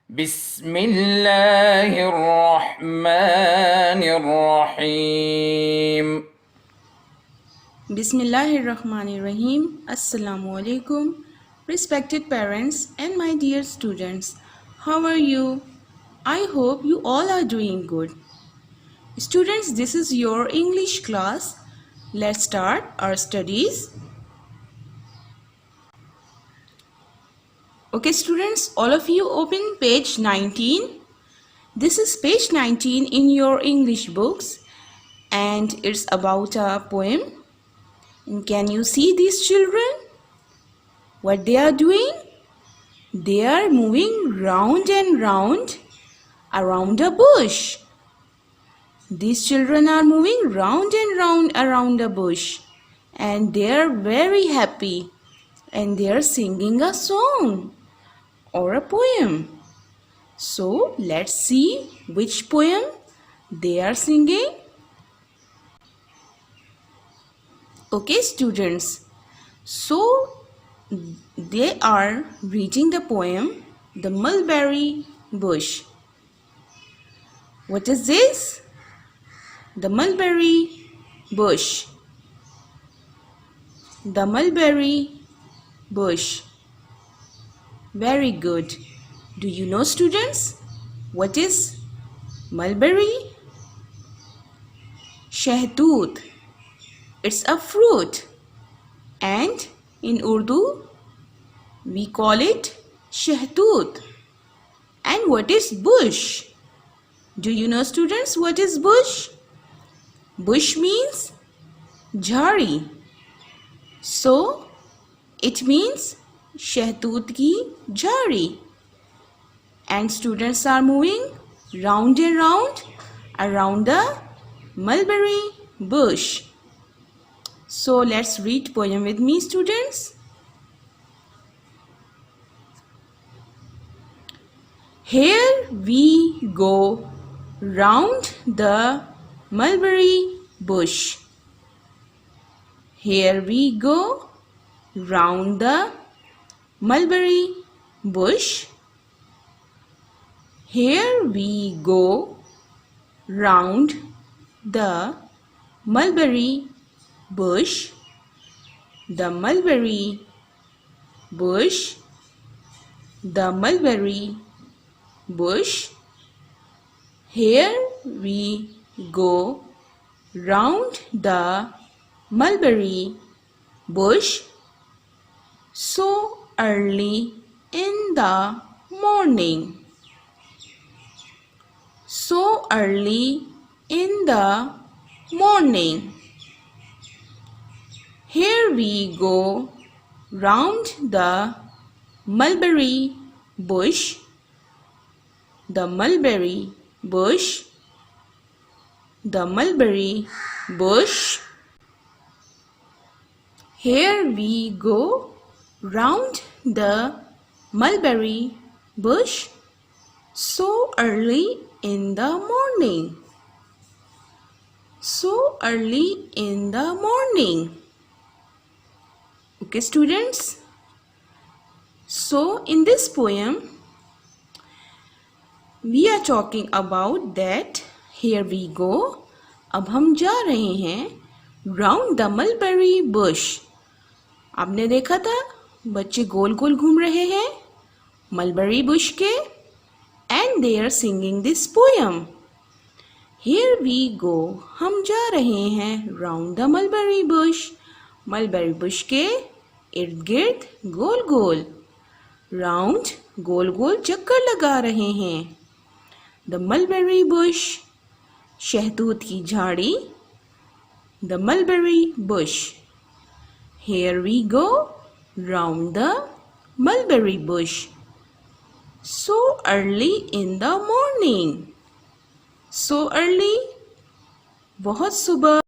بسم الله الرحمن الرحيم. Bismillahirrahmanirrahim. Assalamu alaikum. Respected parents and my dear students, how are you? I hope you all are doing good. Students, this is your English class. Let's start our studies. Okay, students, all of you open page 19. This is page 19 in your English books and it's about a poem. And can you see these children? What they are doing? They are moving round and round around a bush. These children are moving round and round around a bush and they are very happy and they are singing a song or a poem. So let's see which poem they are singing. Okay, students, so they are reading the poem The Mulberry Bush. What is this? The mulberry bush. The mulberry bush. Very good. Do you know, students, what is mulberry? Shahtoot. It's a fruit and in Urdu we call it shahtoot. And what is bush? Do you know, students, what is bush? Bush means jhari. So it means shahtoot ki jhari. And students are moving round and round around the mulberry bush. So let's read poem with me, students. Here we go round the mulberry bush. Here we go round the mulberry bush. Here we go round the mulberry bush. The mulberry bush. The mulberry bush. Here we go round the mulberry bush so early in the morning. So early in the morning. Here we go round the mulberry bush. The mulberry bush. The mulberry bush. Here we go round the mulberry bush so early in the morning. So early in the morning. Okay, students. So in this poem we are talking about that here we go. अब हम जा रहे हैं round the mulberry bush. आपने देखा था बच्चे गोल गोल घूम रहे हैं mulberry bush के and they are singing this poem. Here we go. हम जा रहे हैं round the mulberry bush. mulberry bush के इर्द गिर्द गोल गोल राउंड गोल गोल चक्कर लगा रहे हैं. The mulberry bush. शहतूत की झाड़ी. The mulberry bush. Here we go round the mulberry bush so early in the morning. So early, बहुत सुबह.